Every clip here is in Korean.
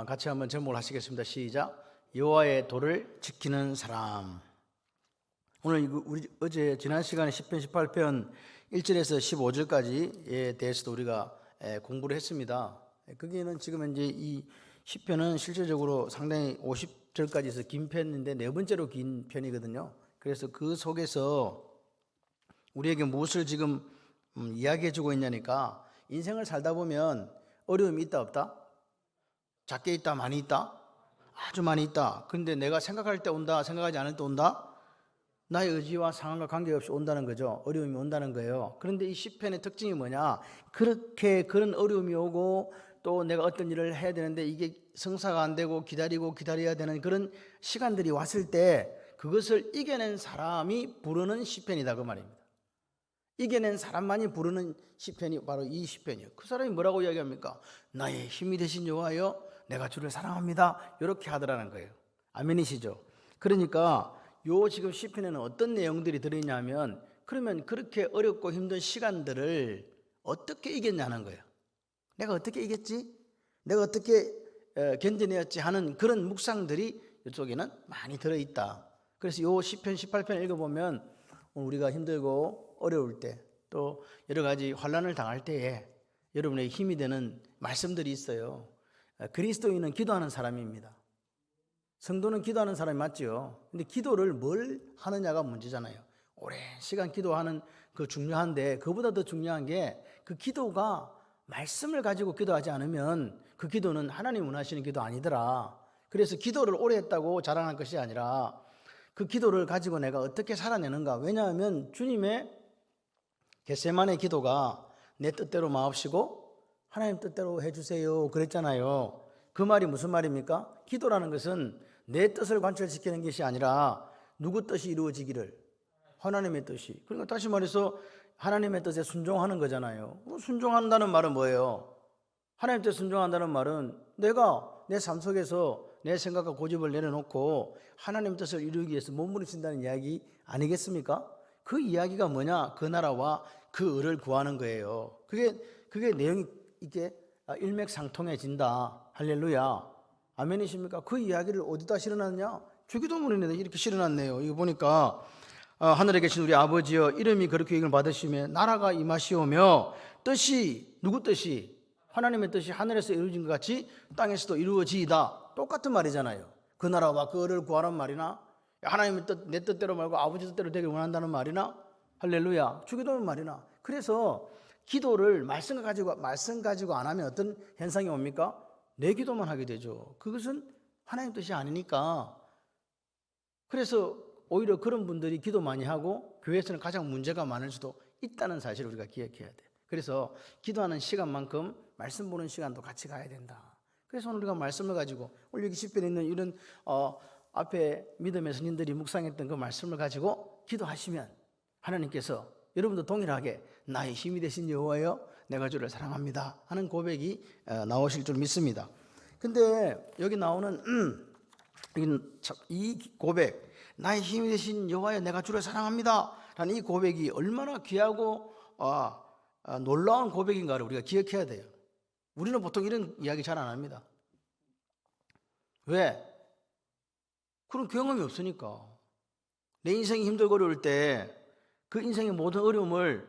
같이 한번 제목을 하시겠습니다. 시작. 여호와의 도를 지키는 사람. 오늘 우리 어제 지난 시간에 10편 18편 1절에서 15절까지에 대해서도 우리가 공부를 했습니다. 거기는 지금 현재 이 10편은 실질적으로 상당히 50절까지 해서 긴 편인데 네 번째로 긴 편이거든요. 그래서 그 속에서 우리에게 무엇을 지금 이야기해 주고 있냐니까, 인생을 살다 보면 어려움이 있다 없다? 작게 있다 많이 있다? 아주 많이 있다. 그런데 내가 생각할 때 온다, 생각하지 않을 때 온다? 나의 의지와 상황과 관계없이 온다는 거죠. 어려움이 온다는 거예요. 그런데 이 시편의 특징이 뭐냐? 그렇게 그런 어려움이 오고 또 내가 어떤 일을 해야 되는데 이게 성사가 안 되고 기다려야 되는 그런 시간들이 왔을 때 그것을 이겨낸 사람이 부르는 시편이다, 그 말입니다. 이겨낸 사람만이 부르는 시편이 바로 이 시편이에요. 그 사람이 뭐라고 이야기합니까? 나의 힘이 되신 여호와여, 내가 주를 사랑합니다. 이렇게 하더라는 거예요. 아멘이시죠? 그러니까 요 지금 시편에는 어떤 내용들이 들어있냐면, 그러면 그렇게 어렵고 힘든 시간들을 어떻게 이겼냐는 거예요. 내가 어떻게 이겼지? 내가 어떻게 견뎌냈지 하는 그런 묵상들이 이쪽에는 많이 들어있다. 그래서 요 시편 18편 읽어보면 우리가 힘들고 어려울 때, 또 여러 가지 환난을 당할 때에 여러분의 힘이 되는 말씀들이 있어요. 그리스도인은 기도하는 사람입니다. 성도는 기도하는 사람이 맞죠. 근데 기도를 뭘 하느냐가 문제잖아요. 오랜 시간 기도하는 그 중요한데, 그보다 더 중요한 게 그 기도가 말씀을 가지고 기도하지 않으면 그 기도는 하나님 원하시는 기도 아니더라. 그래서 기도를 오래 했다고 자랑할 것이 아니라 그 기도를 가지고 내가 어떻게 살아내는가. 왜냐하면 주님의 겟세마네 기도가 내 뜻대로 마옵시고 하나님 뜻대로 해주세요 그랬잖아요. 그 말이 무슨 말입니까? 기도라는 것은 내 뜻을 관철시키는 것이 아니라 누구 뜻이 이루어지기를, 하나님의 뜻이. 그러니까 다시 말해서 하나님의 뜻에 순종하는 거잖아요. 순종한다는 말은 뭐예요? 하나님 뜻에 순종한다는 말은 내가 내 삶 속에서 내 생각과 고집을 내려놓고 하나님 뜻을 이루기 위해서 몸부림친다는 이야기 아니겠습니까? 그 이야기가 뭐냐? 그 나라와 그 의를 구하는 거예요. 그게 내용이 이게 일맥상통해진다. 할렐루야. 아멘이십니까? 그 이야기를 어디다 실어놨냐? 주기도문에 이렇게 실어놨네요. 이거 보니까 하늘에 계신 우리 아버지여, 이름이 그렇게 이걸 받으시며 나라가 임하시오며 뜻이, 누구 뜻이? 하나님의 뜻이 하늘에서 이루어진 것 같이 땅에서도 이루어지이다. 똑같은 말이잖아요. 그 나라와 그 의를 구하란 말이나, 하나님의 뜻, 내 뜻대로 말고 아버지 뜻대로 되길 원한다는 말이나, 할렐루야, 주기도문 말이나. 그래서 기도를 말씀 가지고 안 하면 어떤 현상이 옵니까? 내 기도만 하게 되죠. 그것은 하나님 뜻이 아니니까. 그래서 오히려 그런 분들이 기도 많이 하고 교회에서는 가장 문제가 많을 수도 있다는 사실을 우리가 기억해야 돼. 그래서 기도하는 시간만큼 말씀 보는 시간도 같이 가야 된다. 그래서 오늘 우리가 말씀을 가지고 오늘 여기 시편에 있는 이런 앞에 믿음의 스님들이 묵상했던 그 말씀을 가지고 기도하시면 하나님께서 여러분도 동일하게 나의 힘이 되신 여호와여, 내가 주를 사랑합니다 하는 고백이 나오실 줄 믿습니다. 근데 여기 나오는 이 고백, 나의 힘이 되신 여호와여, 내가 주를 사랑합니다 라는 이 고백이 얼마나 귀하고 놀라운 고백인가를 우리가 기억해야 돼요. 우리는 보통 이런 이야기 잘 안 합니다. 왜? 그런 경험이 없으니까. 내 인생이 힘들고 어려울 때 그 인생의 모든 어려움을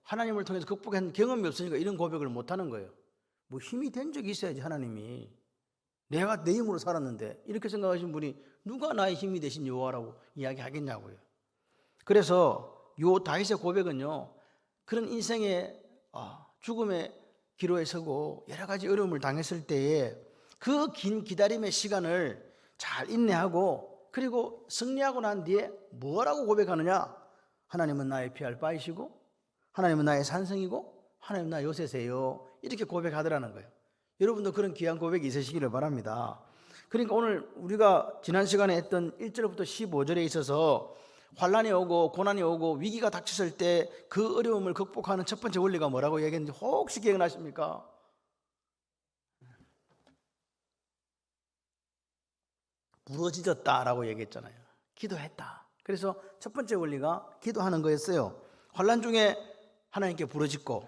하나님을 통해서 극복한 경험이 없으니까 이런 고백을 못하는 거예요. 뭐 힘이 된 적이 있어야지. 하나님이 내가 내 힘으로 살았는데, 이렇게 생각하시는 분이 누가 나의 힘이 되신 여호와라고 이야기하겠냐고요. 그래서 요 다윗의 고백은요, 그런 인생의 죽음의 기로에 서고 여러 가지 어려움을 당했을 때에 그 긴 기다림의 시간을 잘 인내하고, 그리고 승리하고 난 뒤에 뭐라고 고백하느냐? 하나님은 나의 피할 바이시고 하나님은 나의 산성이고 하나님은 나의 요새세요. 이렇게 고백하더라는 거예요. 여러분도 그런 귀한 고백이 있으시기를 바랍니다. 그러니까 오늘 우리가 지난 시간에 했던 1절부터 15절에 있어서 환난이 오고 고난이 오고 위기가 닥쳤을 때 그 어려움을 극복하는 첫 번째 원리가 뭐라고 얘기했는지 혹시 기억나십니까? 부러지졌다라고 얘기했잖아요. 기도했다. 그래서 첫 번째 원리가 기도하는 거였어요. 환난 중에 하나님께 부르짖고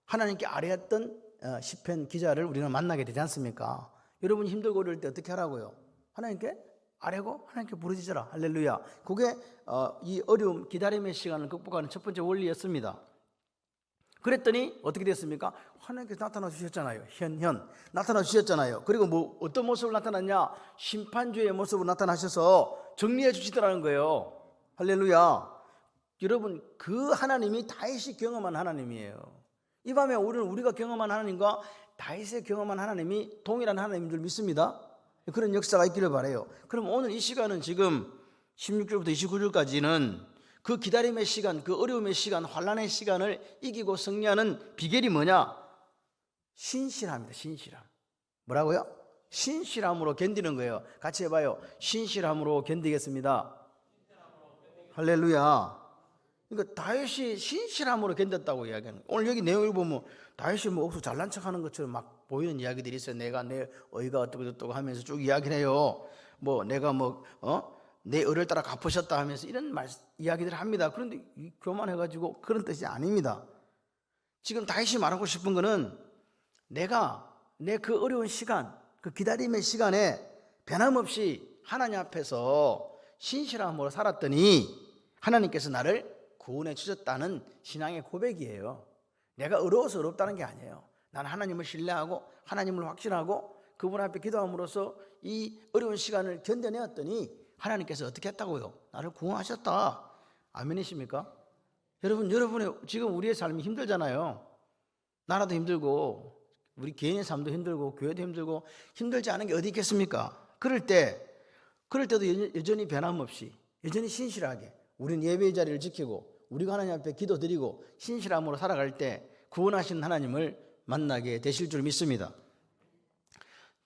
하나님께 아뢰었던 시편 기자를 우리는 만나게 되지 않습니까? 여러분 힘들고 어려울 때 어떻게 하라고요? 하나님께 아뢰고 하나님께 부르짖어라. 할렐루야. 그게 이 어려움, 기다림의 시간을 극복하는 첫 번째 원리였습니다. 그랬더니 어떻게 됐습니까? 하나님께서 나타나 주셨잖아요. 현현 나타나 주셨잖아요. 그리고 뭐 어떤 모습으로 나타났냐? 심판주의 모습으로 나타나셔서 정리해 주시더라는 거예요. 할렐루야. 여러분, 그 하나님이 다윗이 경험한 하나님이에요. 이 밤에 우리가 경험한 하나님과 다윗이 경험한 하나님이 동일한 하나님인 줄 믿습니다. 그런 역사가 있기를 바라요. 그럼 오늘 이 시간은 지금 16절부터 29절까지는 그 기다림의 시간, 그 어려움의 시간, 환난의 시간을 이기고 승리하는 비결이 뭐냐? 신실함입니다. 신실함. 뭐라고요? 신실함으로 견디는 거예요. 같이 해봐요. 신실함으로 견디겠습니다. 할렐루야. 그러니까 다윗이 신실함으로 견뎠다고 이야기하는 거예요. 오늘 여기 내용을 보면 다윗이 뭐 억수 잘난 척하는 것처럼 막 보이는 이야기들이 있어요. 내가 내 어이가 어떻고 하면서 쭉 이야기를 해요. 뭐 내가 내 의를 따라 갚으셨다 하면서 이런 이야기들을 합니다. 그런데 교만해가지고 그런 뜻이 아닙니다. 지금 다윗이 말하고 싶은 거는 내가 내 그 어려운 시간, 그 기다림의 시간에 변함없이 하나님 앞에서 신실함으로 살았더니 하나님께서 나를 구원해 주셨다는 신앙의 고백이에요. 내가 어려워서 어렵다는 게 아니에요. 나는 하나님을 신뢰하고 하나님을 확신하고 그분 앞에 기도함으로써 이 어려운 시간을 견뎌내었더니 하나님께서 어떻게 했다고요? 나를 구원하셨다. 아멘이십니까? 여러분의 지금 우리의 삶이 힘들잖아요. 나라도 힘들고 우리 개인의 삶도 힘들고 교회도 힘들고 힘들지 않은 게 어디 있겠습니까? 그럴 때도 여전히 변함없이 여전히 신실하게 우리는 예배의 자리를 지키고 우리가 하나님 앞에 기도드리고 신실함으로 살아갈 때 구원하신 하나님을 만나게 되실 줄 믿습니다.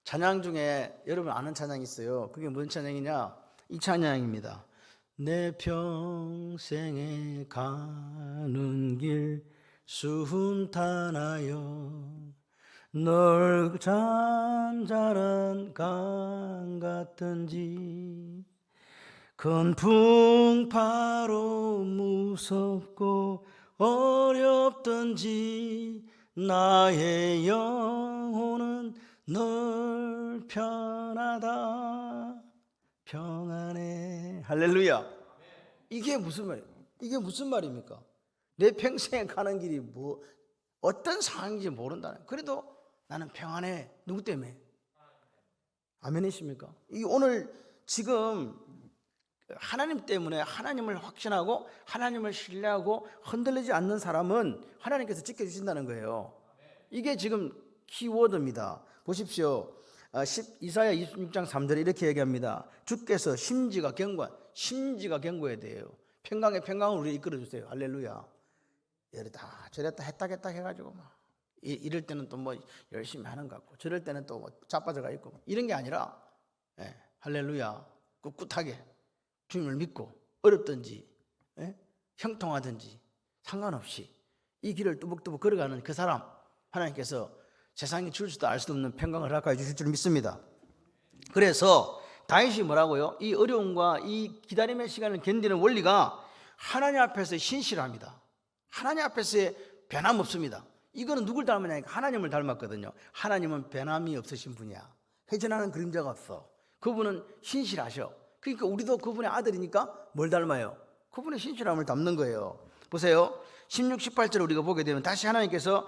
찬양 중에 여러분 아는 찬양이 있어요. 그게 무슨 찬양이냐? 이 찬양입니다. 내 평생에 가는 길 순탄하여 널 잔잔한 강 같은지 큰 풍파로 무섭고 어렵던지 나의 영혼은 널 편하다 평안해. 할렐루야. 이게 무슨 말이에요? 이게 무슨 말입니까? 내 평생에 가는 길이 어떤 상황인지 모른다는. 그래도 나는 평안해. 누구 때문에? 아멘이십니까? 오늘 지금 하나님 때문에 하나님을 확신하고 하나님을 신뢰하고 흔들리지 않는 사람은 하나님께서 지켜주신다는 거예요. 이게 지금 키워드입니다. 보십시오. 이사야 26장 3절에 이렇게 얘기합니다. 주께서 심지가 견고해야 돼요. 평강을 우리 이끌어주세요. 할렐루야. 이랬다 저랬다 했다 해가지고 이럴 때는 또 열심히 하는 것 같고 저럴 때는 또 자빠져가 있고 이런 게 아니라 할렐루야 꿋꿋하게 주님을 믿고 어렵든지 형통하든지 상관없이 이 길을 뚜벅뚜벅 걸어가는 그 사람 하나님께서 세상이 줄 수도 알 수도 없는 평강을 허락하여 주실 줄 믿습니다. 그래서 다윗이 뭐라고요? 이 어려움과 이 기다림의 시간을 견디는 원리가 하나님 앞에서 신실합니다. 하나님 앞에서의 변함없습니다. 이거는 누굴 닮았냐니까 하나님을 닮았거든요. 하나님은 변함이 없으신 분이야. 회전하는 그림자가 없어. 그분은 신실하셔. 그러니까 우리도 그분의 아들이니까 뭘 닮아요? 그분의 신실함을 닮는 거예요. 보세요. 16, 18절 우리가 보게 되면 다시 하나님께서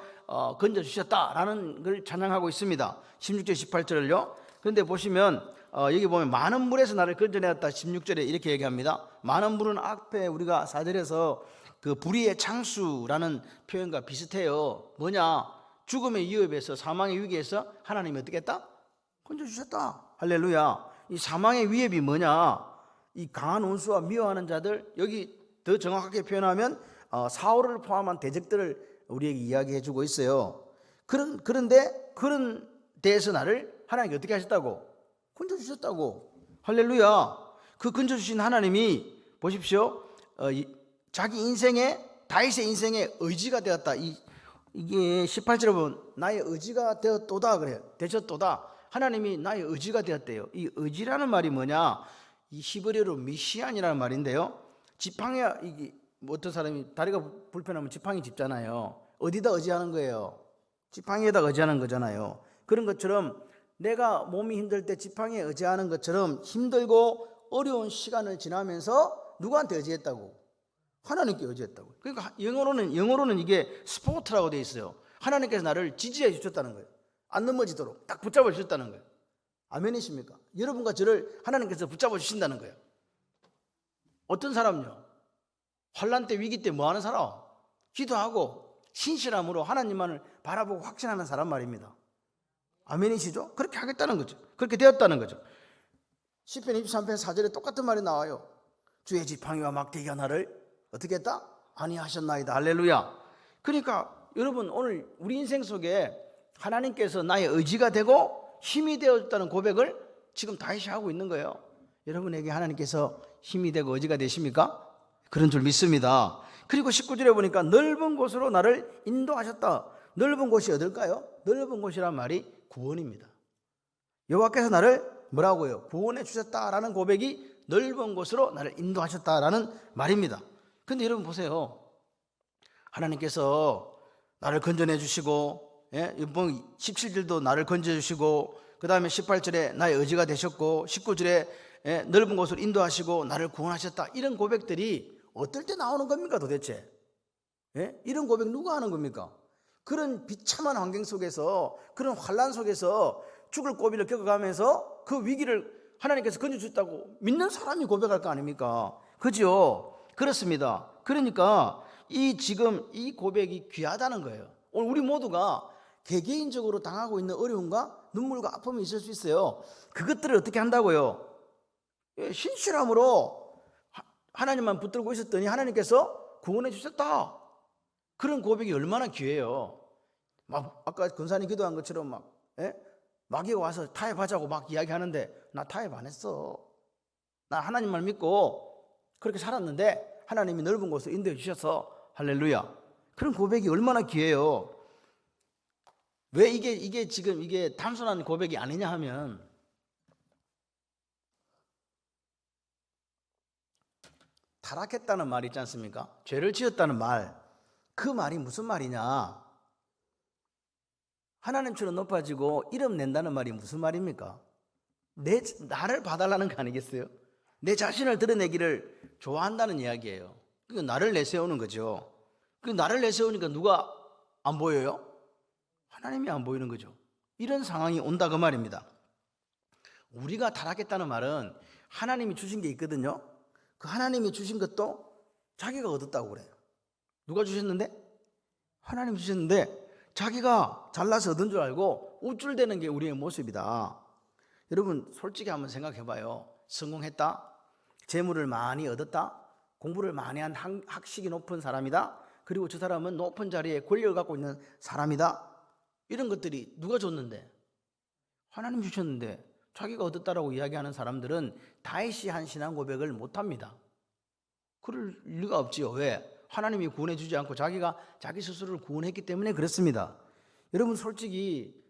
건져주셨다라는 걸 찬양하고 있습니다. 16절 18절을요. 그런데 보시면 여기 보면 많은 물에서 나를 건져내었다 16절에 이렇게 얘기합니다. 많은 물은 앞에 우리가 4절에서 그 불의의 창수라는 표현과 비슷해요. 뭐냐? 죽음의 위협에서 사망의 위기에서 하나님이 어떻게 했다? 건져주셨다. 할렐루야. 이 사망의 위협이 뭐냐? 이 강한 원수와 미워하는 자들, 여기 더 정확하게 표현하면 사울을 포함한 대적들을 우리에게 이야기해주고 있어요. 그런데 그런 데에서 나를 하나님께 어떻게 하셨다고? 건져주셨다고. 할렐루야. 그 건져주신 하나님이 보십시오. 자기 인생에 다윗의 인생에 의지가 되었다. 이게 18절에 보면 나의 의지가 되었도다 그래요. 되셨도다. 하나님이 나의 의지가 되었대요. 이 의지라는 말이 뭐냐? 이 히브리어로 미시안이라는 말인데요. 지팡이 이게 어떤 사람이 다리가 불편하면 지팡이 짚잖아요. 어디다 의지하는 거예요? 지팡이에다 의지하는 거잖아요. 그런 것처럼 내가 몸이 힘들 때 지팡이에 의지하는 것처럼 힘들고 어려운 시간을 지나면서 누구한테 의지했다고? 하나님께 의지했다고. 그러니까 영어로는 이게 스포트라고 돼 있어요. 하나님께서 나를 지지해 주셨다는 거예요. 안 넘어지도록 딱 붙잡아 주셨다는 거예요. 아멘이십니까? 여러분과 저를 하나님께서 붙잡아 주신다는 거예요. 어떤 사람요? 환난 때, 위기 때 뭐 하는 사람? 기도하고 신실함으로 하나님만을 바라보고 확신하는 사람 말입니다. 아멘이시죠? 그렇게 하겠다는 거죠. 그렇게 되었다는 거죠. 시편 23편 4절에 똑같은 말이 나와요. 주의 지팡이와 막대기가 나를 어떻게 했다? 안위하셨나이다. 할렐루야. 그러니까 여러분, 오늘 우리 인생 속에 하나님께서 나의 의지가 되고 힘이 되었다는 고백을 지금 다시 하고 있는 거예요. 여러분에게 하나님께서 힘이 되고 의지가 되십니까? 그런 줄 믿습니다. 그리고 19절에 보니까 넓은 곳으로 나를 인도하셨다. 넓은 곳이 어딜까요? 넓은 곳이란 말이 구원입니다. 여호와께서 나를 뭐라고요? 구원해 주셨다라는 고백이 넓은 곳으로 나를 인도하셨다라는 말입니다. 근데 여러분 보세요. 하나님께서 나를 건져내 주시고, 이번 17절도 나를 건져 주시고, 그 다음에 18절에 나의 의지가 되셨고, 19절에 넓은 곳으로 인도하시고 나를 구원하셨다. 이런 고백들이 어떨 때 나오는 겁니까 도대체? 이런 고백 누가 하는 겁니까? 그런 비참한 환경 속에서, 그런 환난 속에서 죽을 고비를 겪어가면서 그 위기를 하나님께서 건져주셨다고 믿는 사람이 고백할 거 아닙니까? 그죠? 그렇습니다. 그러니까 지금 이 고백이 귀하다는 거예요. 오늘 우리 모두가 개개인적으로 당하고 있는 어려움과 눈물과 아픔이 있을 수 있어요. 그것들을 어떻게 한다고요? 신실함으로 하나님만 붙들고 있었더니 하나님께서 구원해 주셨다. 그런 고백이 얼마나 귀해요. 막 아까 권사님 기도한 것처럼 마귀가 와서 타협하자고 막 이야기하는데 나 타협 안 했어. 나 하나님만 믿고 그렇게 살았는데 하나님이 넓은 곳을 인도해 주셔서 할렐루야. 그런 고백이 얼마나 귀해요. 왜 이게 지금 이게 단순한 고백이 아니냐 하면, 타락했다는 말 있지 않습니까? 죄를 지었다는 말, 그 말이 무슨 말이냐? 하나님처럼 높아지고 이름 낸다는 말이 무슨 말입니까? 나를 봐달라는 거 아니겠어요? 내 자신을 드러내기를 좋아한다는 이야기예요. 그러니까 나를 내세우는 거죠. 그 나를 내세우니까 누가 안 보여요? 하나님이 안 보이는 거죠. 이런 상황이 온다 그 말입니다. 우리가 타락했다는 말은 하나님이 주신 게 있거든요. 그 하나님이 주신 것도 자기가 얻었다고 그래요. 누가 주셨는데? 하나님이 주셨는데 자기가 잘나서 얻은 줄 알고 우쭐대는 게 우리의 모습이다. 여러분 솔직히 한번 생각해 봐요. 성공했다? 재물을 많이 얻었다? 공부를 많이 한 학식이 높은 사람이다? 그리고 저 사람은 높은 자리에 권력을 갖고 있는 사람이다? 이런 것들이 누가 줬는데? 하나님 주셨는데 자기가 얻었다라고 이야기하는 사람들은 다윗이 한 신앙 고백을 못합니다. 그럴 리가 없지요. 왜? 하나님이 구원해 주지 않고 자기가 자기 스스로를 구원했기 때문에 그렇습니다. 여러분 솔직히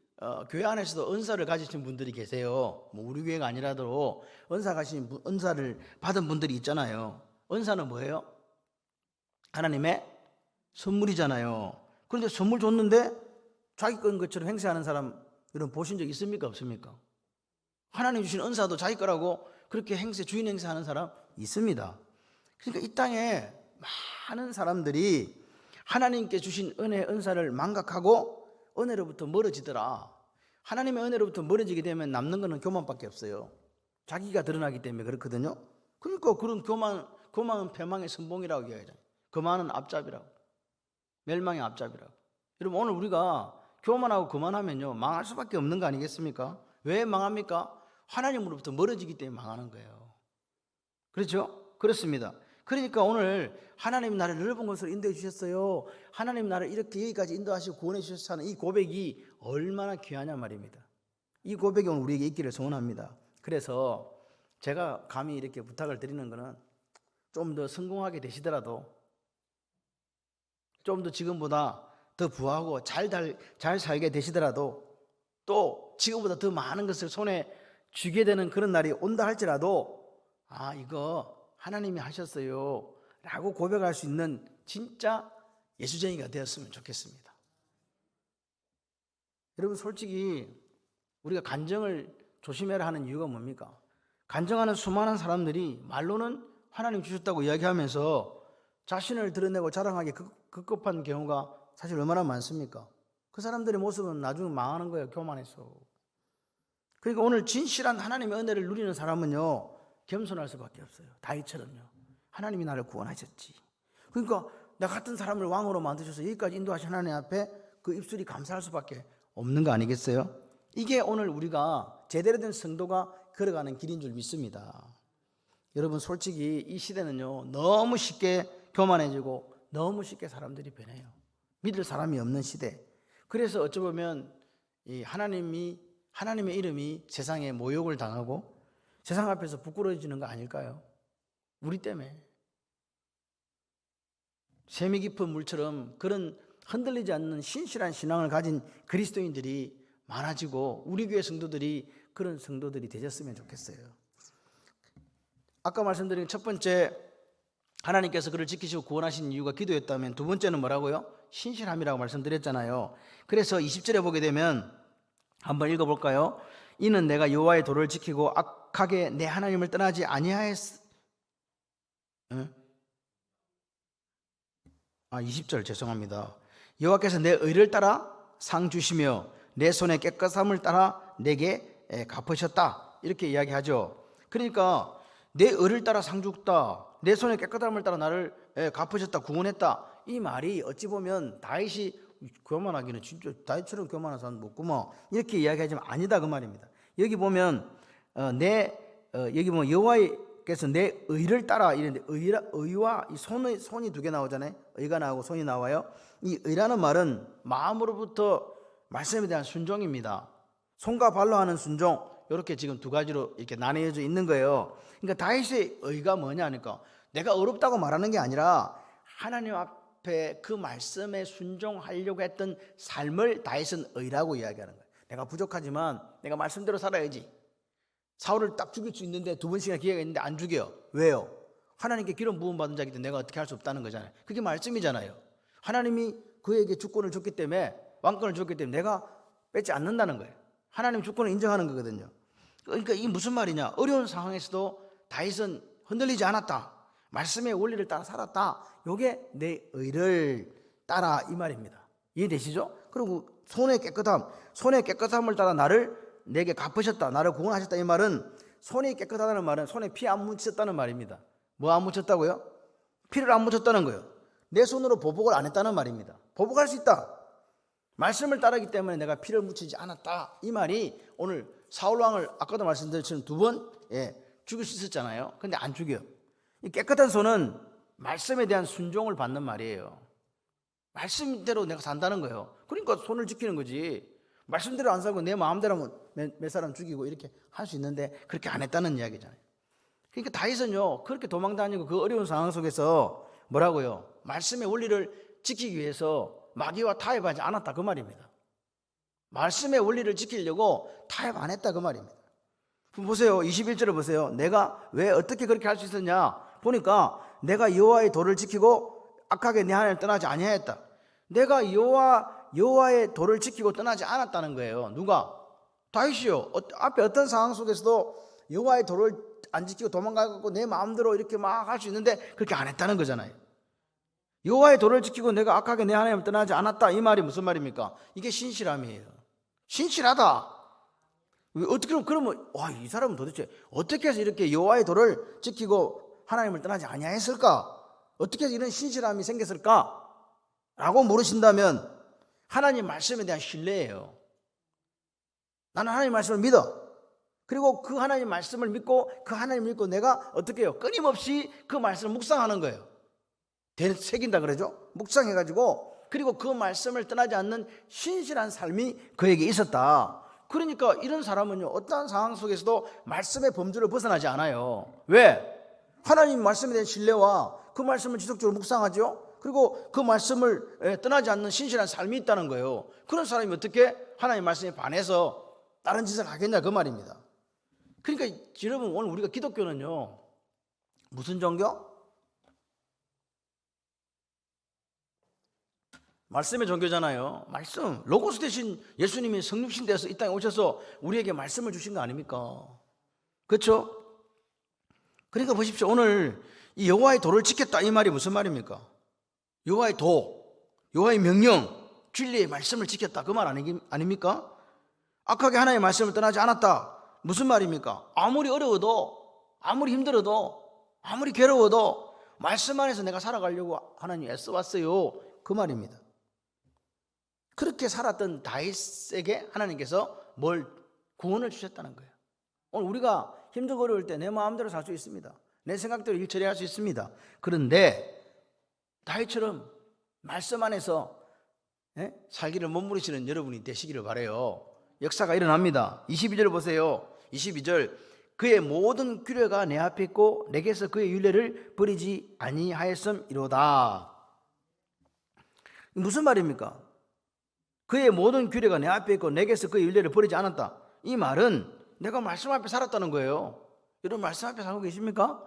교회 안에서도 은사를 가지신 분들이 계세요. 뭐 우리 교회가 아니라도 은사를 받은 분들이 있잖아요. 은사는 뭐예요? 하나님의 선물이잖아요. 그런데 선물 줬는데 자기 건 것처럼 행세하는 사람 여러분 보신 적 있습니까? 없습니까? 하나님 주신 은사도 자기 거라고 그렇게 주인 행세하는 사람 있습니다. 그러니까 이 땅에 많은 사람들이 하나님께 주신 은혜, 은사를 망각하고 은혜로부터 멀어지더라. 하나님의 은혜로부터 멀어지게 되면 남는 것은 교만밖에 없어요. 자기가 드러나기 때문에 그렇거든요. 그러니까 그런 교만은 패망의 선봉이라고 이야기하잖아요. 교만은 앞잡이라고, 멸망의 앞잡이라고. 여러분 오늘 우리가 교만하고 그만하면요 망할 수밖에 없는 거 아니겠습니까? 왜 망합니까? 하나님으로부터 멀어지기 때문에 망하는 거예요. 그렇죠? 그렇습니다. 그러니까 오늘 하나님 나를 넓은 곳으로 인도해 주셨어요. 하나님 나를 이렇게 여기까지 인도하시고 구원해 주셔서 하는 이 고백이 얼마나 귀하냐 말입니다. 이 고백이 오늘 우리에게 있기를 소원합니다. 그래서 제가 감히 이렇게 부탁을 드리는 것은 좀 더 성공하게 되시더라도 좀 더 지금보다 더 부하고 잘 살게 되시더라도 또 지금보다 더 많은 것을 손에 쥐게 되는 그런 날이 온다 할지라도 이거 하나님이 하셨어요 라고 고백할 수 있는 진짜 예수쟁이가 되었으면 좋겠습니다. 여러분 솔직히 우리가 간정을 조심해라 하는 이유가 뭡니까? 간정하는 수많은 사람들이 말로는 하나님 주셨다고 이야기하면서 자신을 드러내고 자랑하기 급급한 경우가 사실 얼마나 많습니까? 그 사람들의 모습은 나중에 망하는 거예요. 교만해서. 그러니까 오늘 진실한 하나님의 은혜를 누리는 사람은요, 겸손할 수밖에 없어요. 다윗처럼요. 하나님이 나를 구원하셨지. 그러니까 나 같은 사람을 왕으로 만드셔서 여기까지 인도하신 하나님 앞에 그 입술이 감사할 수밖에 없는 거 아니겠어요? 이게 오늘 우리가 제대로 된 성도가 걸어가는 길인 줄 믿습니다. 여러분, 솔직히 이 시대는요, 너무 쉽게 교만해지고 너무 쉽게 사람들이 변해요. 믿을 사람이 없는 시대. 그래서 어찌 보면 이 하나님의 이름이 세상에 모욕을 당하고 세상 앞에서 부끄러워지는 거 아닐까요? 우리 때문에. 샘이 깊은 물처럼 그런 흔들리지 않는 신실한 신앙을 가진 그리스도인들이 많아지고 우리 교회 성도들이 그런 성도들이 되셨으면 좋겠어요. 아까 말씀드린 첫 번째, 하나님께서 그를 지키시고 구원하신 이유가 기도였다면, 두 번째는 뭐라고요? 신실함이라고 말씀드렸잖아요. 그래서 20절에 보게 되면 한번 읽어볼까요? 이는 내가 여호와의 도를 지키고 악하게 내 하나님을 떠나지 아니하였. 20절 죄송합니다. 여호와께서 내 의를 따라 상 주시며 내 손의 깨끗함을 따라 내게 갚으셨다, 이렇게 이야기하죠. 그러니까 내 의를 따라 상 줬다, 내 손의 깨끗함을 따라 나를 갚으셨다, 구원했다, 이 말이 어찌 보면 다윗이 교만하기는 진짜 다윗처럼 교만한 사람 없구만, 이렇게 이야기하지만 아니다 그 말입니다. 여기 보면 여기 보면 여호와께서 내 의를 따라 이랬는데, 의와 이 손이 두 개 나오잖아요. 의가 나오고 손이 나와요. 이 의라는 말은 마음으로부터 말씀에 대한 순종입니다. 손과 발로 하는 순종, 이렇게 지금 두 가지로 이렇게 나뉘어져 있는 거예요. 그러니까 다윗의 의가 뭐냐니까, 내가 어렵다고 말하는 게 아니라 하나님 앞에 그 말씀에 순종하려고 했던 삶을 다윗은 의라고 이야기하는 거예요. 내가 부족하지만 내가 말씀대로 살아야지. 사울을 딱 죽일 수 있는데 두 번씩이나 기회가 있는데 안 죽여. 왜요? 하나님께 기름 부음 받은 자기 때문에 내가 어떻게 할 수 없다는 거잖아요. 그게 말씀이잖아요. 하나님이 그에게 주권을 줬기 때문에, 왕권을 줬기 때문에 내가 뺏지 않는다는 거예요. 하나님 주권을 인정하는 거거든요. 그러니까 이게 무슨 말이냐, 어려운 상황에서도 다윗은 흔들리지 않았다, 말씀의 원리를 따라 살았다, 이게 내 의를 따라 이 말입니다. 이해되시죠? 그리고 손의 깨끗함을 따라 내게 갚으셨다, 나를 구원하셨다, 이 말은, 손이 깨끗하다는 말은 손에 피 안 묻혔다는 말입니다. 뭐 안 묻혔다고요? 피를 안 묻혔다는 거예요. 내 손으로 보복을 안 했다는 말입니다. 보복할 수 있다, 말씀을 따르기 때문에 내가 피를 묻히지 않았다, 이 말이 오늘 사울왕을 아까도 말씀드렸지만 두 번 죽일 수 있었잖아요. 근데 안 죽여요. 이 깨끗한 손은 말씀에 대한 순종을 받는 말이에요. 말씀대로 내가 산다는 거예요. 그러니까 손을 지키는 거지. 말씀대로 안 살고 내 마음대로 하면 몇 사람 죽이고 이렇게 할 수 있는데 그렇게 안 했다는 이야기잖아요. 그러니까 다윗은요, 그렇게 도망다니고 그 어려운 상황 속에서 뭐라고요? 말씀의 원리를 지키기 위해서 마귀와 타협하지 않았다 그 말입니다. 말씀의 원리를 지키려고 타협 안 했다 그 말입니다. 보세요, 21절을 보세요. 내가 왜 어떻게 그렇게 할 수 있었냐 보니까, 내가 여호와의 도를 지키고 악하게 내 하나님을 떠나지 아니하였다. 내가 여호와의 도를 지키고 떠나지 않았다는 거예요. 누가? 다윗이요. 앞에 어떤 상황 속에서도 여호와의 도를 안 지키고 도망가고 내 마음대로 이렇게 막 할 수 있는데 그렇게 안 했다는 거잖아요. 여호와의 도를 지키고 내가 악하게 내 하나님을 떠나지 않았다, 이 말이 무슨 말입니까? 이게 신실함이에요. 신실하다. 어떻게 그러면 이 사람은 도대체 어떻게 해서 이렇게 여호와의 도를 지키고 하나님을 떠나지 아니하였을까? 어떻게 해서 이런 신실함이 생겼을까? 라고 물으신다면 하나님 말씀에 대한 신뢰예요. 나는 하나님 말씀을 믿어. 그리고 그 하나님 말씀을 믿고 그 하나님을 믿고 내가 어떻게 해요? 끊임없이 그 말씀을 묵상하는 거예요. 새긴다 그러죠? 묵상해가지고, 그리고 그 말씀을 떠나지 않는 신실한 삶이 그에게 있었다. 그러니까 이런 사람은요, 어떠한 상황 속에서도 말씀의 범주를 벗어나지 않아요. 왜? 하나님 말씀에 대한 신뢰와 그 말씀을 지속적으로 묵상하죠. 그리고 그 말씀을 떠나지 않는 신실한 삶이 있다는 거예요. 그런 사람이 어떻게 하나님 말씀에 반해서 다른 짓을 하겠냐 그 말입니다. 그러니까 여러분, 오늘 우리가 기독교는요, 무슨 종교? 말씀의 종교잖아요. 말씀. 로고스 대신 예수님이 성육신 되어서 이 땅에 오셔서 우리에게 말씀을 주신 거 아닙니까? 그렇죠? 그러니까 보십시오. 오늘 이 여호와의 도를 지켰다 이 말이 무슨 말입니까? 여호와의 도, 여호와의 명령, 진리의 말씀을 지켰다 그 말 아닙니까? 악하게 하나님의 말씀을 떠나지 않았다. 무슨 말입니까? 아무리 어려워도, 아무리 힘들어도, 아무리 괴로워도 말씀 안에서 내가 살아가려고 하나님 애써왔어요 그 말입니다. 그렇게 살았던 다윗에게 하나님께서 뭘 구원을 주셨다는 거예요. 오늘 우리가 힘들고 어려울 때 내 마음대로 살 수 있습니다. 내 생각대로 일 처리할 수 있습니다. 그런데 다윗처럼 말씀 안에서 살기를 몸부리시는 여러분이 되시기를 바라요. 역사가 일어납니다. 22절 보세요. 22절 그의 모든 규례가 내 앞에 있고 내게서 그의 율례를 버리지 아니하였음이로다. 무슨 말입니까? 그의 모든 규례가 내 앞에 있고 내게서 그의 율례를 버리지 않았다. 이 말은 내가 말씀 앞에 살았다는 거예요. 여러분 말씀 앞에 살고 계십니까?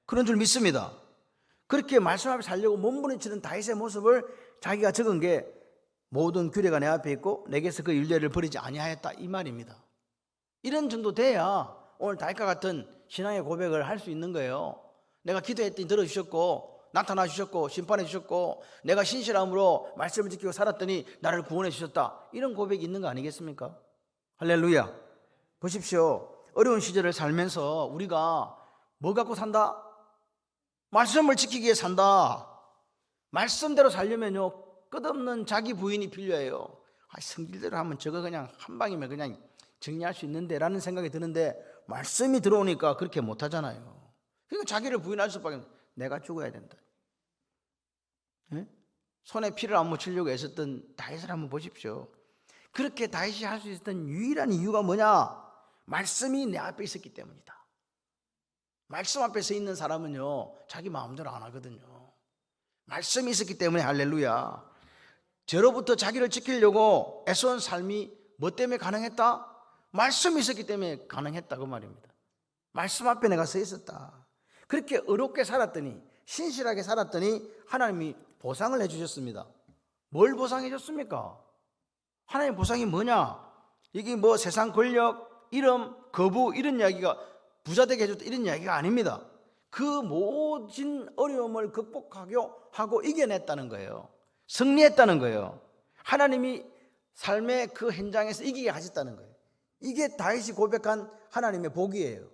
그런 줄 믿습니다. 그렇게 말씀 앞에 살려고 몸부림치는 다윗의 모습을 자기가 적은 게 모든 규례가 내 앞에 있고 내게서 그 율례를 버리지 아니하였다 이 말입니다. 이런 정도 돼야 오늘 다윗과 같은 신앙의 고백을 할 수 있는 거예요. 내가 기도했더니 들어주셨고 나타나 주셨고 심판해 주셨고 내가 신실함으로 말씀을 지키고 살았더니 나를 구원해 주셨다. 이런 고백이 있는 거 아니겠습니까? 할렐루야. 보십시오. 어려운 시절을 살면서 우리가 뭐 갖고 산다? 말씀을 지키기 위해 산다. 말씀대로 살려면요 끝없는 자기 부인이 필요해요. 성질대로 하면 저거 그냥 한 방이면 그냥 정리할 수 있는데 라는 생각이 드는데 말씀이 들어오니까 그렇게 못하잖아요. 그러니까 자기를 부인할 수밖에 없어요. 내가 죽어야 된다. 손에 피를 안 묻히려고 애썼던 다윗을 한번 보십시오. 그렇게 다윗이 할 수 있었던 유일한 이유가 뭐냐? 말씀이 내 앞에 있었기 때문이다. 말씀 앞에 서 있는 사람은요 자기 마음대로 안 하거든요. 말씀이 있었기 때문에 할렐루야. 저로부터 자기를 지키려고 애써온 삶이 뭐 때문에 가능했다? 말씀이 있었기 때문에 가능했다 그 말입니다. 말씀 앞에 내가 서 있었다. 그렇게 의롭게 살았더니 신실하게 살았더니 하나님이 보상을 해주셨습니다. 뭘 보상해 줬습니까? 하나님의 보상이 뭐냐? 이게 뭐 세상 권력, 이름, 거부 이런 이야기가 부자되게 해줬다 이런 이야기가 아닙니다. 그 모든 어려움을 극복하고 이겨냈다는 거예요. 승리했다는 거예요. 하나님이 삶의 그 현장에서 이기게 하셨다는 거예요. 이게 다윗이 고백한 하나님의 복이에요.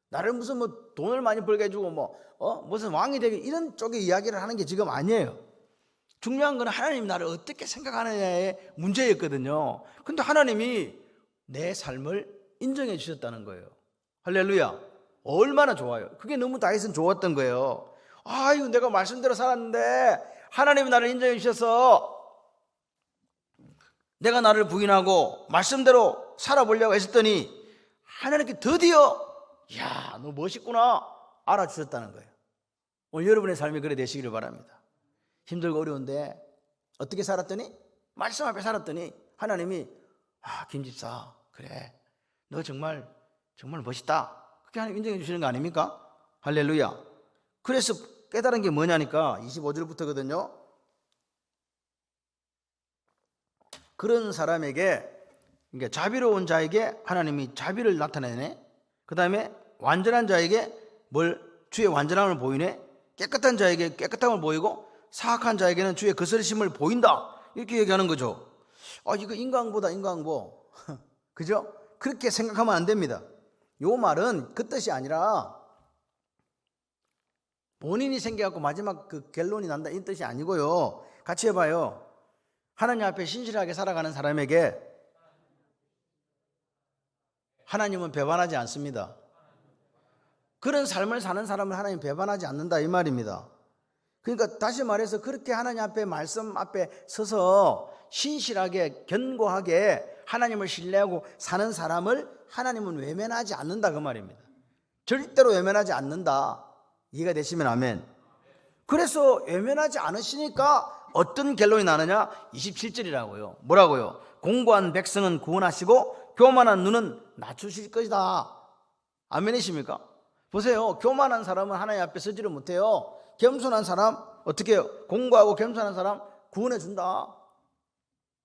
나를 무슨 뭐 돈을 많이 벌게 해주고 무슨 왕이 되게 이런 쪽의 이야기를 하는 게 지금 아니에요. 중요한 건 하나님이 나를 어떻게 생각하느냐의 문제였거든요. 근데 하나님이 내 삶을 인정해 주셨다는 거예요. 할렐루야. 얼마나 좋아요. 그게 너무 다윗은 좋았던 거예요. 이거 내가 말씀대로 살았는데 하나님이 나를 인정해 주셔서 내가 나를 부인하고 말씀대로 살아보려고 했었더니 하나님께 드디어 야, 너 멋있구나 알아주셨다는 거예요. 오늘 여러분의 삶이 그래 되시기를 바랍니다. 힘들고 어려운데 어떻게 살았더니 말씀 앞에 살았더니 하나님이 김 집사 그래 너 정말 멋있다 그렇게 하나님 인정해 주시는 거 아닙니까? 할렐루야. 그래서 깨달은 게 뭐냐니까 25절부터거든요. 그런 사람에게 그러니까 자비로운 자에게 하나님이 자비를 나타내네. 그 다음에 완전한 자에게 주의 완전함을 보이네. 깨끗한 자에게 깨끗함을 보이고 사악한 자에게는 주의 거스르심을 보인다. 이렇게 얘기하는 거죠. 이거 인과응보다 인과응보. 그죠? 그렇게 생각하면 안 됩니다. 요 말은 그 뜻이 아니라 본인이 생겨갖고 마지막 그 결론이 난다 이 뜻이 아니고요. 같이 해봐요. 하나님 앞에 신실하게 살아가는 사람에게 하나님은 배반하지 않습니다. 그런 삶을 사는 사람을 하나님 배반하지 않는다 이 말입니다. 그러니까 다시 말해서 그렇게 하나님 앞에 말씀 앞에 서서 신실하게 견고하게 하나님을 신뢰하고 사는 사람을 하나님은 외면하지 않는다 그 말입니다. 절대로 외면하지 않는다. 이해가 되시면 아멘. 그래서 외면하지 않으시니까 어떤 결론이 나느냐? 27절이라고요. 뭐라고요? 공고한 백성은 구원하시고 교만한 눈은 낮추실 것이다. 아멘이십니까? 보세요. 교만한 사람은 하나님 앞에 서지를 못해요. 겸손한 사람 어떻게 해요? 공고하고 겸손한 사람 구원해 준다.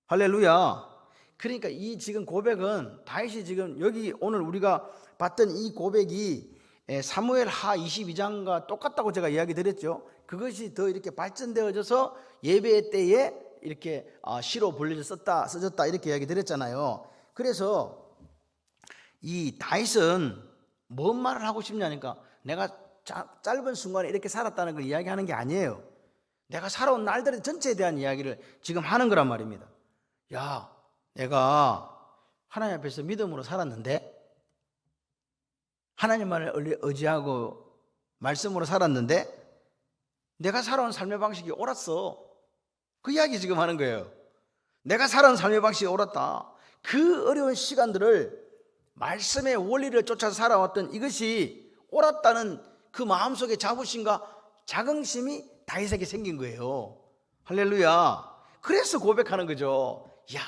할렐루야. 그러니까 이 지금 고백은 다윗이 지금 여기 오늘 우리가 봤던 이 고백이 사무엘 하 22장과 똑같다고 제가 이야기 드렸죠. 그것이 더 이렇게 발전되어져서 예배 때에 이렇게 시로 불려져 써졌다 이렇게 이야기 드렸잖아요. 그래서 이 다윗은 뭔 말을 하고 싶냐니까 내가 짧은 순간에 이렇게 살았다는 걸 이야기하는 게 아니에요. 내가 살아온 날들 전체에 대한 이야기를 지금 하는 거란 말입니다. 야, 내가 하나님 앞에서 믿음으로 살았는데, 하나님만을 의지하고 말씀으로 살았는데 내가 살아온 삶의 방식이 옳았어. 그 이야기 지금 하는 거예요. 내가 살아온 삶의 방식이 옳았다. 그 어려운 시간들을 말씀의 원리를 쫓아서 살아왔던 이것이 옳았다는 그 마음속의 자부심과 자긍심이 다윗에게 생긴 거예요. 할렐루야. 그래서 고백하는 거죠. 야,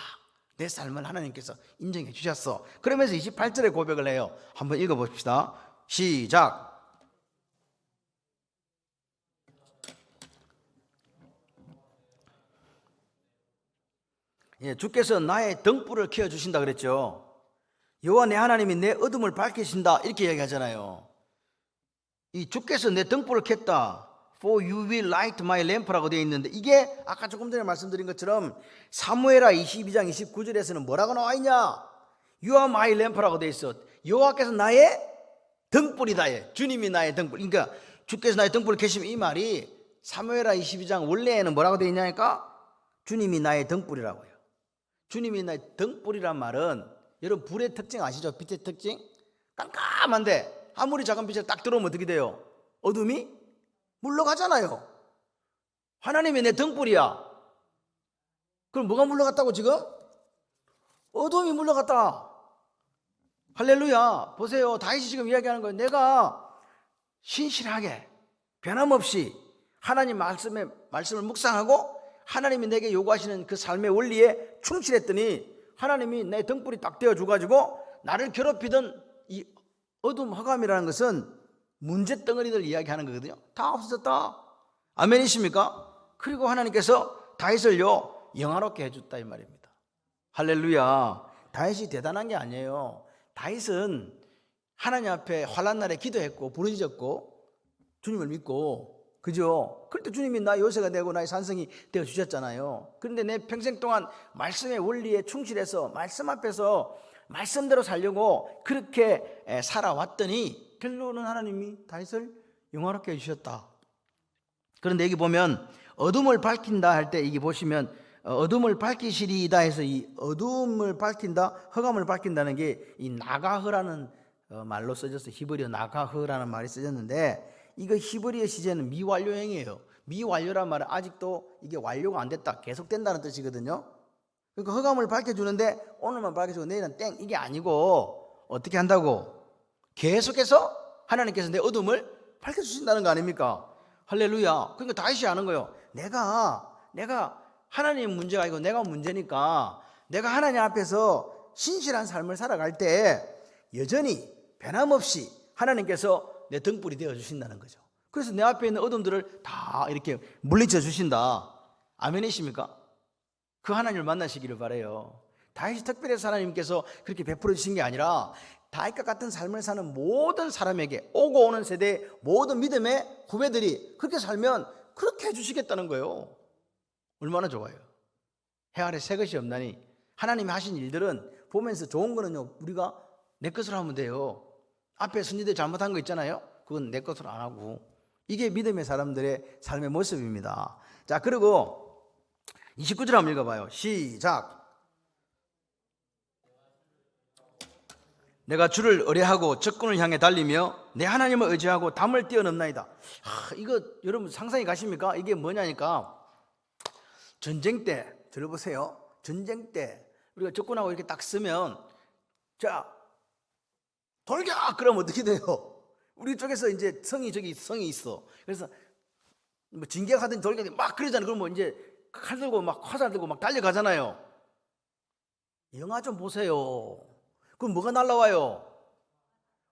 내 삶을 하나님께서 인정해 주셨어. 그러면서 28절에 고백을 해요. 한번 읽어봅시다. 시작. 주께서 나의 등불을 켜주신다 그랬죠. 여호와 내 하나님이 내 어둠을 밝히신다 이렇게 이야기하잖아요. 이 주께서 내 등불을 켰다. For you will light my lamp라고 되어 있는데, 이게 아까 조금 전에 말씀드린 것처럼 사무엘하 22장 29절에서는 뭐라고 나와 있냐? You are my lamp라고 되어 있어. 여호와께서 나의 등불이다. 주님이 나의 등불. 그러니까 주께서 나의 등불을 켜시면, 이 말이 사무엘하 22장 원래에는 뭐라고 되어 있냐니까? 주님이 나의 등불이라고요. 주님이 나의 등불이란 말은, 여러분 불의 특징 아시죠? 빛의 특징? 깜깜한데 아무리 작은 빛을 딱 들어오면 어떻게 돼요? 어둠이 물러가잖아요. 하나님이 내 등불이야. 그럼 뭐가 물러갔다고 지금? 어둠이 물러갔다. 할렐루야. 보세요. 다윗이 지금 이야기하는 거예요. 내가 신실하게 변함없이 하나님 말씀을 묵상하고 하나님이 내게 요구하시는 그 삶의 원리에 충실했더니 하나님이 내 등불이 딱 되어줘가지고 나를 괴롭히던 이 어둠 허감이라는 것은 문제덩어리들 이야기하는 거거든요. 다 없어졌다. 아멘이십니까? 그리고 하나님께서 다윗을요 영화롭게 해줬다 이 말입니다. 할렐루야. 다윗이 대단한 게 아니에요. 다윗은 하나님 앞에 환난 날에 기도했고 부르짖었고 주님을 믿고, 그죠? 그럴 때 주님이 나의 요새가 되고 나의 산성이 되어 주셨잖아요. 그런데 내 평생 동안 말씀의 원리에 충실해서 말씀 앞에서 말씀대로 살려고 그렇게 살아왔더니 결론은 하나님이 다윗을 영화롭게 해주셨다. 그런데 여기 보면 어둠을 밝힌다 할 때, 이게 보시면 어둠을 밝히시리이다 해서 이 어둠을 밝힌다, 흑암을 밝힌다는 게 이 나가흐라는 말로 써져서 히브리어 나가흐라는 말이 써졌는데, 이거 히브리어 시제는 미완료형이에요. 미완료란 말은 아직도 이게 완료가 안 됐다, 계속된다는 뜻이거든요. 그러니까 흑암을 밝혀주는데 오늘만 밝혀주고 내일은 땡, 이게 아니고 어떻게 한다고? 계속해서 하나님께서 내 어둠을 밝혀주신다는 거 아닙니까? 할렐루야. 그러니까 다윗이 아는 거예요. 내가 하나님 문제가 아니고 내가 문제니까 내가 하나님 앞에서 신실한 삶을 살아갈 때 여전히 변함없이 하나님께서 내 등불이 되어주신다는 거죠. 그래서 내 앞에 있는 어둠들을 다 이렇게 물리쳐 주신다. 아멘이십니까? 그 하나님을 만나시기를 바라요. 다윗이 특별해서 하나님께서 그렇게 베풀어 주신 게 아니라 다윗과 같은 삶을 사는 모든 사람에게, 오고 오는 세대의 모든 믿음의 후배들이 그렇게 살면 그렇게 해주시겠다는 거예요. 얼마나 좋아요. 해 아래 새 것이 없나니. 하나님이 하신 일들은 보면서 좋은 거는요 우리가 내 것으로 하면 돼요. 앞에 선지들 잘못한 거 있잖아요. 그건 내 것으로 안 하고. 이게 믿음의 사람들의 삶의 모습입니다. 자, 그리고 29절 한번 읽어봐요. 시작. 내가 주를 의뢰하고 적군을 향해 달리며 내 하나님을 의지하고 담을 뛰어넘나이다. 이거 여러분 상상이 가십니까? 이게 뭐냐니까, 전쟁 때 들어보세요. 전쟁 때 우리가 적군하고 이렇게 딱 쓰면, 자 돌격! 그러면 어떻게 돼요? 우리 쪽에서 이제 성이 있어. 그래서 뭐 진격하든 돌격하든 막 그러잖아요. 그러면 이제 칼 들고 막 화살 들고 막 달려가잖아요. 영화 좀 보세요. 그럼 뭐가 날라와요?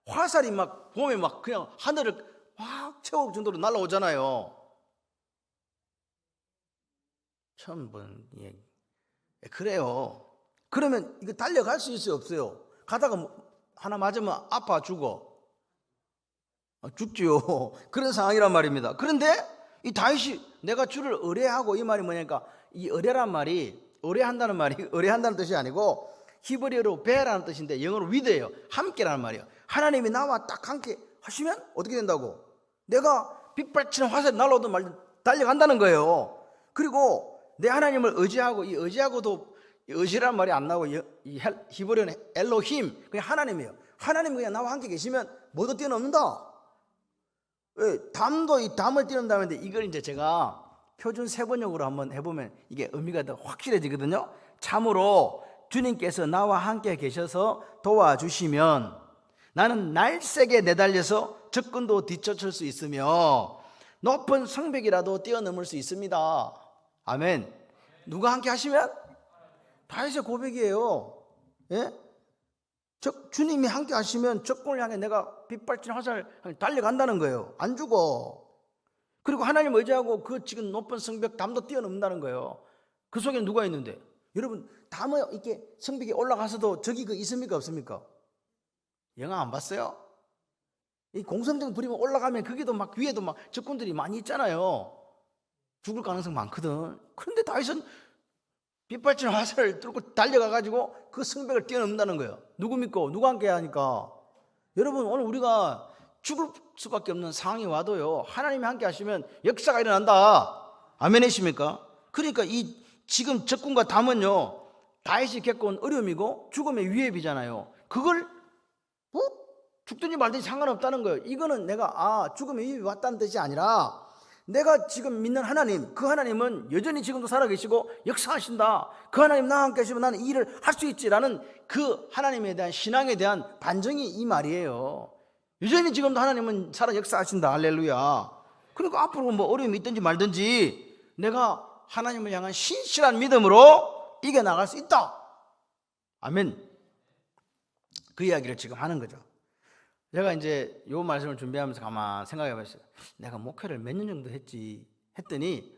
화살이 막 보면 막 그냥 하늘을 확 채울 정도로 날라오잖아요. 처음 본 얘기. 그래요. 그러면 이거 달려갈 수 있어요, 없어요? 가다가 하나 맞으면 아파 죽어. 죽지요. 그런 상황이란 말입니다. 그런데 이 다윗이 내가 주를 의뢰하고, 이 말이 뭐냐니까, 이 의뢰란 말이, 의뢰한다는 말이 의뢰한다는 뜻이 아니고 히브리어로 베라는 뜻인데 영어로 위드예요. 함께라는 말이에요. 하나님이 나와 딱 함께 하시면 어떻게 된다고? 내가 빗발치는 화살이 날아오든 말든 달려간다는 거예요. 그리고 내 하나님을 의지하고, 이 의지하고도 의지란 말이 안 나오고 이 히브리어는 엘로힘, 그냥 하나님이에요. 하나님이 그냥 나와 함께 계시면 뭐도 뛰어넘는다. 담도 이 담을 뛰어넘는다는데, 이걸 이제 제가 표준 세번역으로 한번 해보면 이게 의미가 더 확실해지거든요. 참으로 주님께서 나와 함께 계셔서 도와주시면 나는 날쌔게 내달려서 적군도 뒤쫓을 수 있으며 높은 성벽이라도 뛰어넘을 수 있습니다. 아멘. 누가 함께 하시면? 다윗의 고백이에요. 예? 주님이 함께 하시면 적군을 향해 내가 빗발친 화살 달려간다는 거예요. 안 죽어. 그리고 하나님 의지하고 그 지금 높은 성벽 담도 뛰어넘는다는 거예요. 그 속에는 누가 있는데? 여러분, 담에 이렇게 성벽에 올라가서도 적이 있습니까, 없습니까? 영화 안 봤어요? 이 공성전 부리면 올라가면 거기도 막 위에도 막 적군들이 많이 있잖아요. 죽을 가능성 많거든. 그런데 다윗은 빗발치는 화살을 뚫고 달려가가지고 그 성벽을 뛰어넘는다는 거예요. 누구 믿고 누가 함께 하니까. 여러분, 오늘 우리가 죽을 수밖에 없는 상황이 와도요, 하나님이 함께 하시면 역사가 일어난다. 아멘이십니까? 그러니까 이 지금 적군과 담은요, 다윗이 겪어온 어려움이고 죽음의 위협이잖아요. 그걸 죽든지 말든지 상관없다는 거예요. 이거는 내가 죽음의 위협이 왔다는 뜻이 아니라 내가 지금 믿는 하나님, 그 하나님은 여전히 지금도 살아계시고 역사하신다. 그 하나님 나와 함께 하시면 나는 이 일을 할 수 있지라는 그 하나님에 대한 신앙에 대한 반증이 이 말이에요. 여전히 지금도 하나님은 살아 역사하신다. 할렐루야. 그러니까 앞으로 뭐 어려움이 있든지 말든지 내가 하나님을 향한 신실한 믿음으로 이겨나갈 수 있다. 아멘. 그 이야기를 지금 하는 거죠. 제가 이제 요 말씀을 준비하면서 가만 생각해 봤어요. 내가 목회를 몇 년 정도 했더니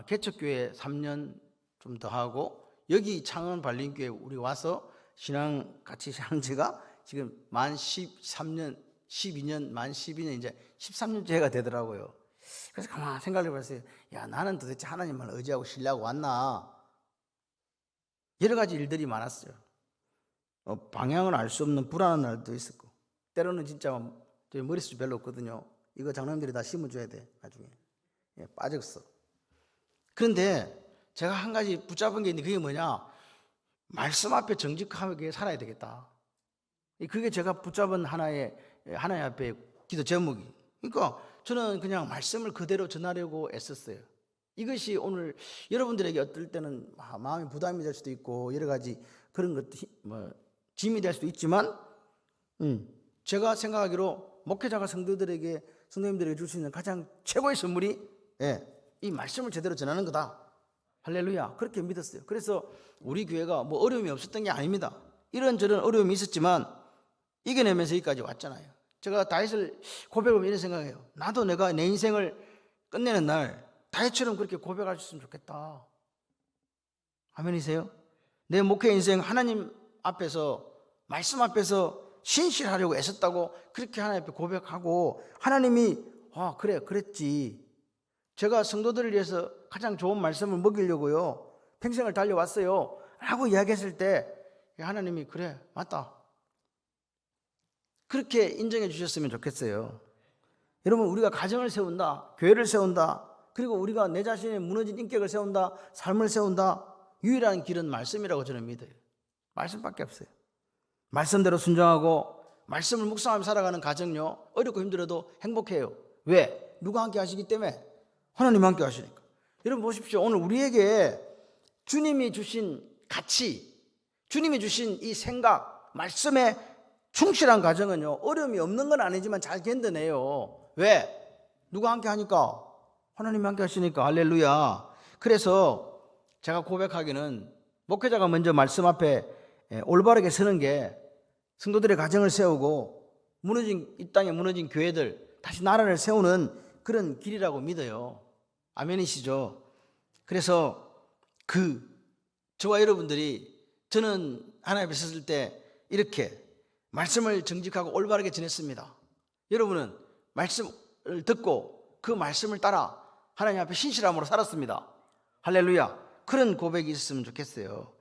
개척교회 3년 좀 더 하고 여기 창원 발림교회 우리 와서 신앙 같이 한 지가 지금 만 13년 12년 만 12년 이제 13년째가 되더라고요. 그래서 가만 생각해 봤어요. 야, 나는 도대체 하나님만 의지하고 신뢰하고 왔나? 여러 가지 일들이 많았어요. 방향을 알 수 없는 불안한 날도 있었고, 때로는 진짜 저희 머릿속이 별로 없거든요. 이거 장로님들이 다 심어줘야 돼 나중에. 빠졌어. 그런데 제가 한 가지 붙잡은 게 있는데 그게 뭐냐, 말씀 앞에 정직하게 살아야 되겠다. 그게 제가 붙잡은 하나의 앞에 기도 제목이. 그러니까 저는 그냥 말씀을 그대로 전하려고 애썼어요. 이것이 오늘 여러분들에게 어떨 때는 마음이 부담이 될 수도 있고 여러 가지 그런 것도 짐이 될 수도 있지만, 제가 생각하기로 목회자가 성도님들에게 줄 수 있는 가장 최고의 선물이 이 말씀을 제대로 전하는 거다. 할렐루야. 그렇게 믿었어요. 그래서 우리 교회가 뭐 어려움이 없었던 게 아닙니다. 이런저런 어려움이 있었지만 이겨내면서 여기까지 왔잖아요. 제가 다윗을 고백하면 이런 생각해요. 나도 내가 내 인생을 끝내는 날 다윗처럼 그렇게 고백할 수 있으면 좋겠다. 아멘이세요? 내 목회 인생 하나님 앞에서, 말씀 앞에서 신실하려고 애썼다고 그렇게 하나님 앞에 고백하고, 하나님이 그래 그랬지, 제가 성도들을 위해서 가장 좋은 말씀을 먹이려고요 평생을 달려왔어요 라고 이야기했을 때 하나님이 그래 맞다 그렇게 인정해 주셨으면 좋겠어요. 여러분, 우리가 가정을 세운다, 교회를 세운다, 그리고 우리가 내 자신의 무너진 인격을 세운다, 삶을 세운다, 유일한 길은 말씀이라고 저는 믿어요. 말씀밖에 없어요. 말씀대로 순종하고 말씀을 묵상하며 살아가는 가정요, 어렵고 힘들어도 행복해요. 왜? 누가 함께 하시기 때문에. 하나님 함께 하시니까. 여러분 보십시오. 오늘 우리에게 주님이 주신 가치, 주님이 주신 이 생각, 말씀에 충실한 가정은요, 어려움이 없는 건 아니지만 잘 견뎌내요. 왜? 누가 함께 하니까? 하나님이 함께 하시니까. 할렐루야. 그래서 제가 고백하기는 목회자가 먼저 말씀 앞에 올바르게 서는 게 성도들의 가정을 세우고 이 땅에 무너진 교회들 다시 나라를 세우는 그런 길이라고 믿어요. 아멘이시죠? 그래서 그 저와 여러분들이, 저는 하나님 앞에 섰을 때 이렇게 말씀을 정직하고 올바르게 지냈습니다. 여러분은 말씀을 듣고 그 말씀을 따라 하나님 앞에 신실함으로 살았습니다. 할렐루야. 그런 고백이 있었으면 좋겠어요.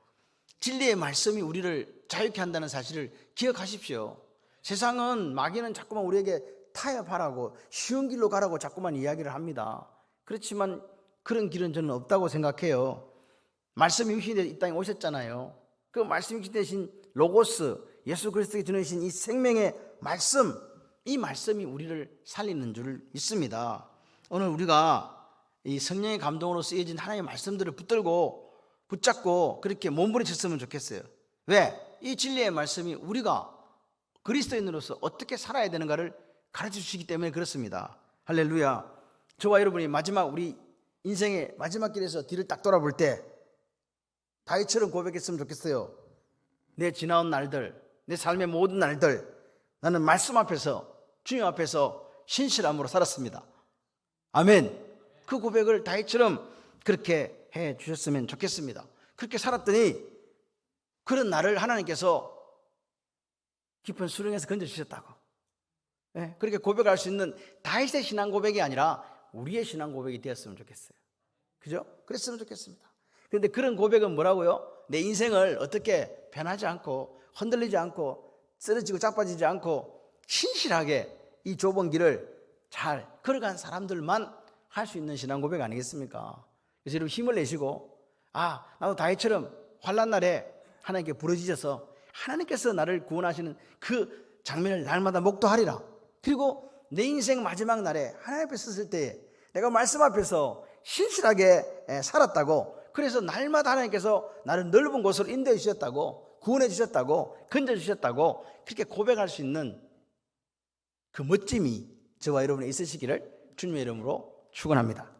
진리의 말씀이 우리를 자유케 한다는 사실을 기억하십시오. 세상은, 마귀는 자꾸만 우리에게 타협하라고, 쉬운 길로 가라고 자꾸만 이야기를 합니다. 그렇지만 그런 길은 저는 없다고 생각해요. 말씀이 육신이 되어 이 땅에 오셨잖아요. 그 말씀이 육신이 되신 로고스, 예수 그리스도께 주신 이 생명의 말씀, 이 말씀이 우리를 살리는 줄 믿습니다. 오늘 우리가 이 성령의 감동으로 쓰여진 하나님의 말씀들을 붙잡고 그렇게 몸부림쳤으면 좋겠어요. 왜? 이 진리의 말씀이 우리가 그리스도인으로서 어떻게 살아야 되는가를 가르쳐 주시기 때문에 그렇습니다. 할렐루야. 저와 여러분이 우리 인생의 마지막 길에서 뒤를 딱 돌아볼 때 다윗처럼 고백했으면 좋겠어요. 내 지나온 날들, 내 삶의 모든 날들, 나는 말씀 앞에서, 주님 앞에서 신실함으로 살았습니다. 아멘. 그 고백을 다윗처럼 그렇게 해 주셨으면 좋겠습니다. 그렇게 살았더니 그런 나를 하나님께서 깊은 수렁에서 건져주셨다고. 네, 그렇게 고백할 수 있는 다윗의 신앙 고백이 아니라 우리의 신앙 고백이 되었으면 좋겠어요. 그죠? 그랬으면 좋겠습니다. 그런데 그런 고백은 뭐라고요? 내 인생을 어떻게 변하지 않고 흔들리지 않고 쓰러지고 자빠지지 않고 신실하게 이 좁은 길을 잘 걸어간 사람들만 할 수 있는 신앙 고백 아니겠습니까? 그래서 여러분 힘을 내시고, 나도 다윗처럼 환난 날에 하나님께 부르짖어서 하나님께서 나를 구원하시는 그 장면을 날마다 목도하리라. 그리고 내 인생 마지막 날에 하나님 앞에 섰을 때 내가 말씀 앞에서 신실하게 살았다고, 그래서 날마다 하나님께서 나를 넓은 곳으로 인도해 주셨다고, 구원해 주셨다고, 건져 주셨다고 그렇게 고백할 수 있는 그 멋짐이 저와 여러분에 있으시기를 주님의 이름으로 축원합니다.